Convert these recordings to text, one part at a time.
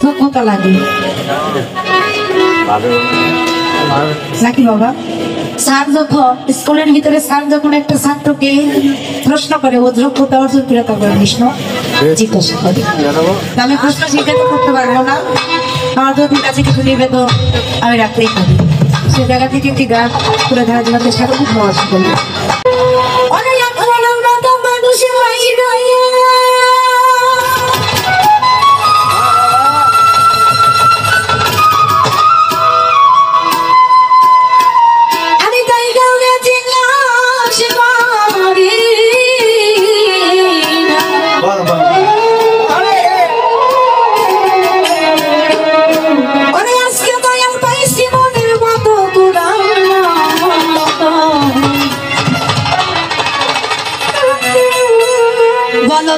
যোগ্যতা লাগে নাকি বাবা? স্যার যখন স্কুলের ভিতরে স্যার যখন একটা ছাত্রকে প্রশ্ন করে ও যোগ্যতা অর্জন করে তখন কৃষ্ণ জিজ্ঞাসা করে, আমি প্রশ্ন জিজ্ঞাসা করতে পারবো না, আমার যদি কাছে কিছু নেবে তো আমি রাখতেই পারি। সে জায়গা থেকে একটি গান করে ধরার জন্য চেষ্টা করবো।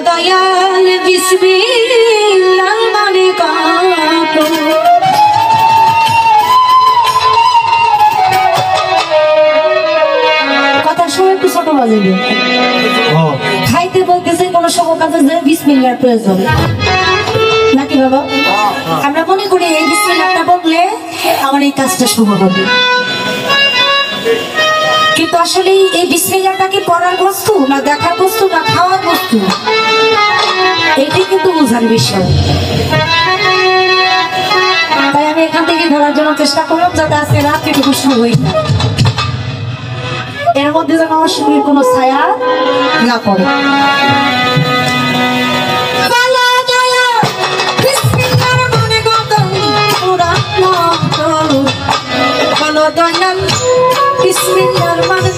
দয়াল বিসমিল্লাহ মানে কথা শুনে একটু ছোট বাজবে। খাইতে বলতেছে কোন শুভ কাজে যে বিসমিল্লাহর প্রয়োজন নাকি বাবা? আমরা মনে করি এই বিসমিল্লাহটা বললে আমার এই কাজটা শুভ হবে, কিন্তু আসলে এই বিসমিল্লাহটা কি পড়ার বস্তু না দেখার বস্তু না খাওয়ার বস্তু, এটাই কিন্তু বোঝার বিষয়। তাই আমি এখান থেকে ধরার জন্য চেষ্টা করলাম যাতে আজকে রাত্রিটুকু শুরু হই না, এর মধ্যে যেন আমার শরীর কোনো ছায়া না পড়ে। বিসমিল্লাহর মানে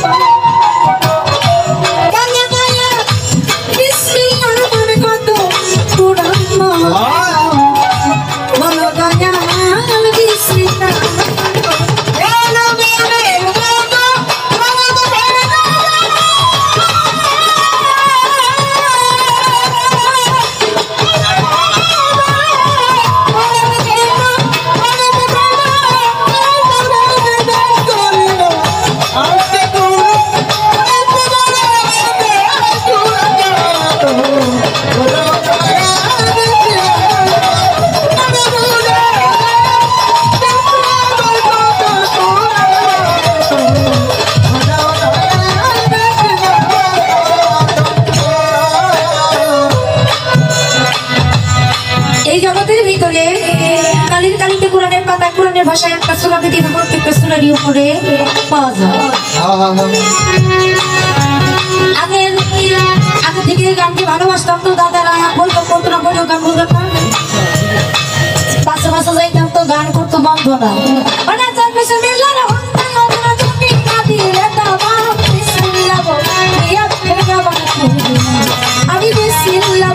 ভাষায় একটা সূরা দিতে প্রত্যেকটা সূরার উপরে পাওয়া যায়। আগে থেকে গানকে ভালোবাসতাম তো দাদারা বলতো কত না বলতো গান বলতো না, পাশে পাশে যাইতাম তো গান করতো বন্ধ না। আমি বিসমিল্লাহ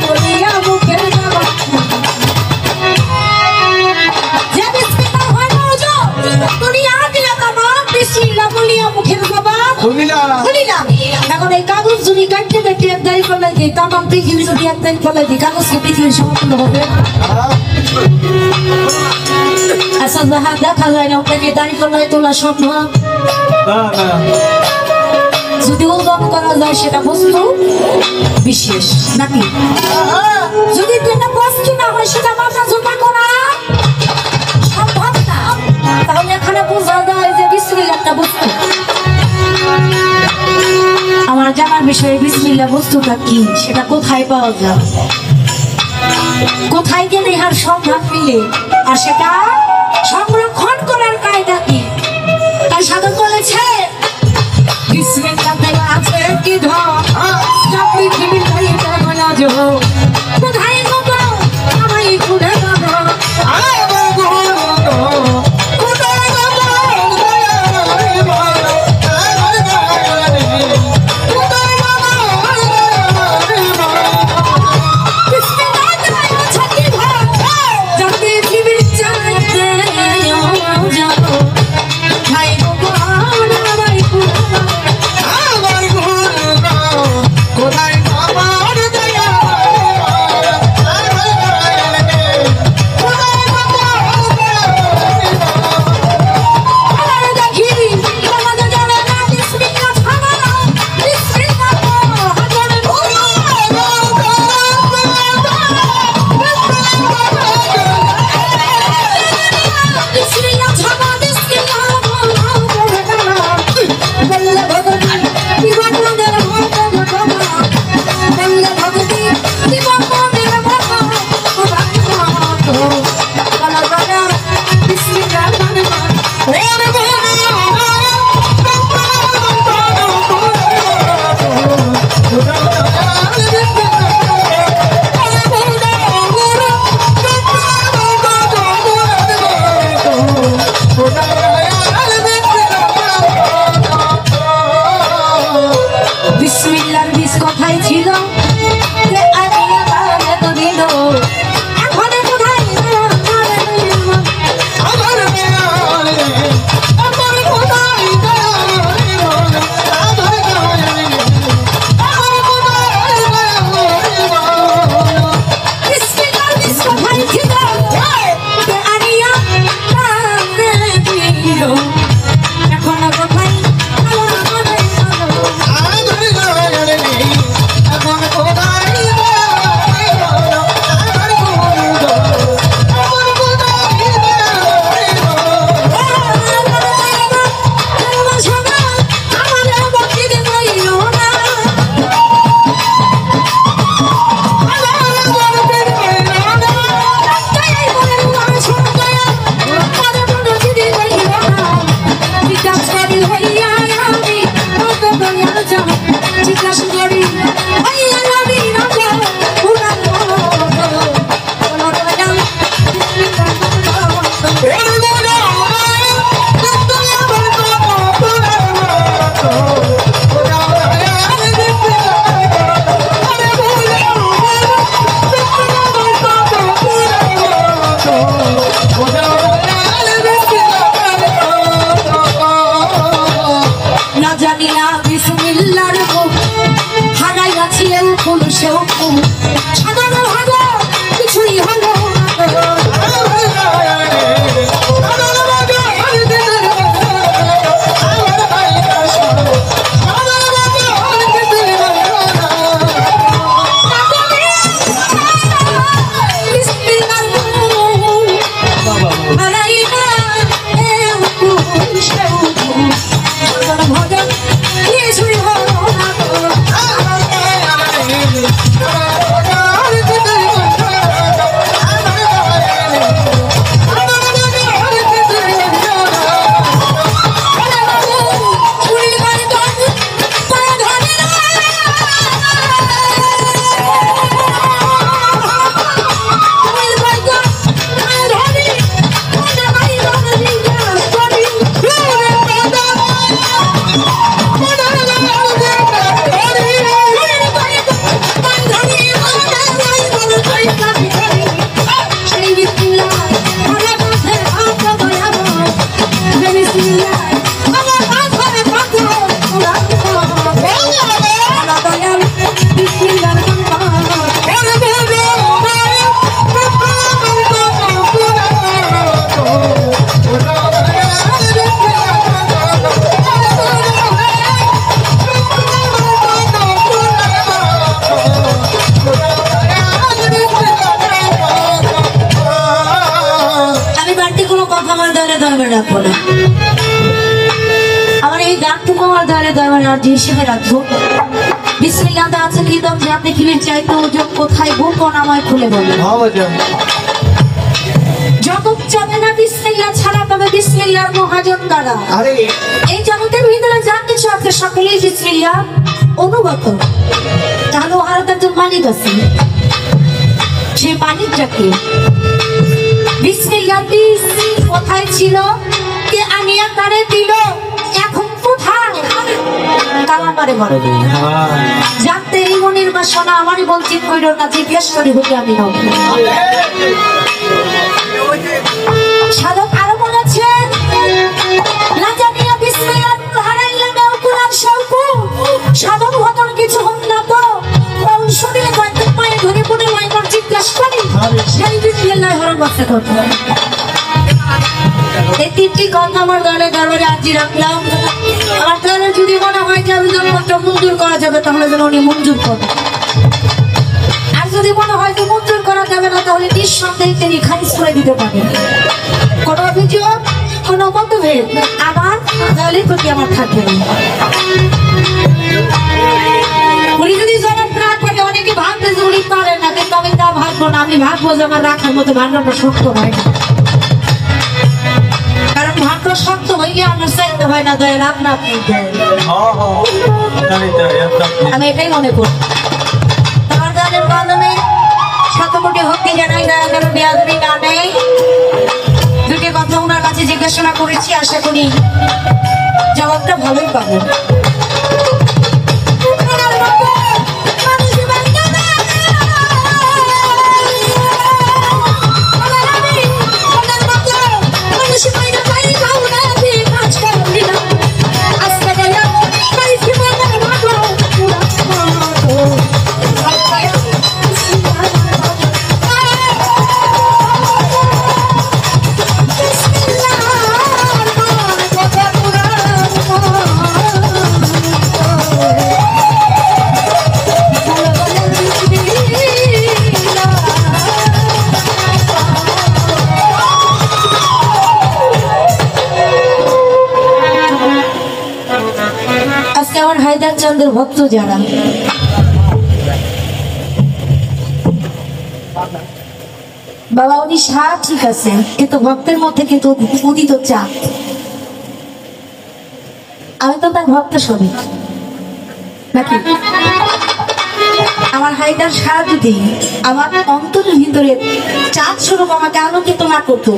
বলিয়া মুখের এখন এই কাগজ যদি কাটতে কাটতে এক দাঁড়িয়ে ফেলাই দিই, তামাম পৃথিবী যদি এক দাঁড়িয়ে ফেলাই দিই, কাগজকে পৃথিবীর সমাপ্ত হবে। আচ্ছা যাহা দেখা যায় না ওটাকে দাঁড়িয়ে ফেলাই তোলা সম্ভব, যদি ওজন করা যায় সেটা বস্তু বিশেষ নাকি? যদি এটা বস্তু না হয় সেটা মাথা জোটা করা সম্ভব না, তাহলে এখানে বোঝা যায় যে বিসমিল্লাহ একটা বস্তু। আমার জানার বিষয়ে বিসমিল্লাহ বস্তুটা কি, সেটা কোথায় পাওয়া যায়, কোথায় গেলে ইহার সম্ভব মিলে, আর সেটা সংরক্ষণ করার কায়দা কি? তাই সাধন বলেছে বিসমিল্লাহ আছে কি ধর পৃথিবীর কোথায় গো আমায় খুঁজে কথা আমার দ্বারে ধর্মে রাখবো না, আমার এই গানটুকু আমার দ্বারে ধর্মে রাজ্য হিসেবে রাখবো। বিসমিল্লাহ আছে কি দম যে আপনি কিনে চাইতো ওজন কোথায় গোপন আমায় খুলে বলবেন। জগৎ চলে না বিসমিল্লাহ ছাড়া, তবে বিসমিল্লাহর মহাজন দ্বারা। এই জগতের ভিতরে যা কিছু আছে সকলেই বিসমিল্লাহ অনুগত। তাহলে ওহার একজন মালিক আছে, সে মালিকটাকে বিসমিল্লাহ কোথায় ছিল, কে আনিয়া তারে দিল, এখন কোথায় কালামারে বলে জানতে এই মনের বাসনা আমারই বঞ্চিত করিল না, জিজ্ঞেস করি হতে আমি নাও। সাধক আরো বলেছেন না জানিয়া বিসমিল্লাহ হারাইলে মেউকুলার শৌকু, সাধক হতন কিছু হন না তো শুনিলে কয়েকদিন পায়ে ধরে পড়ে মাইবার জিজ্ঞেস করি সেই বিসমিল্লাহ হরণ বাচ্চা করতে। এই তিনটি কথা আমার গানে দরবারে আজি রাখলাম। আমার গানে যদি মনে হয় যে আমি জন্মটা মঞ্জুর করা যাবে তাহলে যেন উনি মঞ্জুর করবেন, আর যদি মনে হয় যে মঞ্জুর করা যাবে না তাহলে নিঃসন্দেহে তিনি খারিজ করে দিতে পারেন। কোনো অভিযোগ কোনো মতভেদ আমার দলের প্রতি আমার থাকবে না। উনি যদি জবাব না করে অনেকে ভাববে যে উনি পারেন না, কিন্তু আমি তা ভাববো না। আমি ভাববো যে আমার রাখার মতো ভান্ডারটা শক্ত হয় না, কারণ ভাগ্য শক্ত হইলে আমার চাইতে হয় না দয়ের আপনা আপনি। আমি এটাই মনে করি। তোমার গানের মাধ্যমে শতকোটি ভক্তি জানাই না কেন বিয়াদবি না নেই। দুটি কথা ওনার কাছে জিজ্ঞাসা করেছি, আশা করি জবাবটা ভালোই পাবো। হায়দার চন্দ্র ভক্ত যারা বাবা উনি সার ঠিক আছে, কিন্তু ভক্তের মধ্যে কিন্তু উদিত চাঁদ। আমি তো তার ভক্ত সবই নাকি। আমার হায়দার সার যদি আমার অন্তরের ভিতরে চাঁদ স্বরূপ আমাকে আলোকিত না করতো,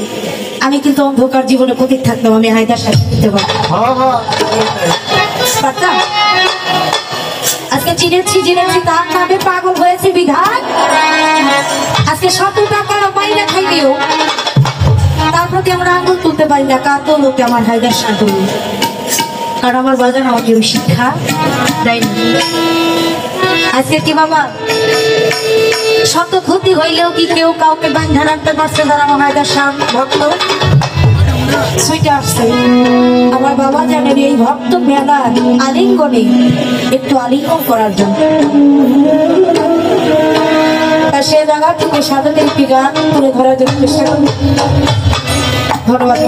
আমি কিন্তু অন্ধকার জীবনে প্রতীক থাকতাম। আমি হায়দার সার দিতে পারতাম। আজকে জেনেছি তার নামে পাগল হয়েছে বিধান। আজকে 100 টাকা মাইনে খাইলেও তার প্রতি আমরা আঙুল তুলতে পারি না, কাতো লোকে আমার হায়দার সাধু। কারণ আমার বাজার আমাকে ওই শিক্ষা দেয়নি। আজকে কি বাবা শত ক্ষতি হইলেও কি কেউ কাউকে বান্ধা রাখতে পারছে যারা আমার হায়দার সাধু ভক্ত ছুটে আসছে। আমার বাবা জানেন এই ভক্ত মেলার আলিঙ্গনে একটু আলিঙ্গন করার জন্য, সে জায়গা থেকে সাধনের একটি গান তুলে ধরার জন্য চেষ্টা করি। ধন্যবাদ।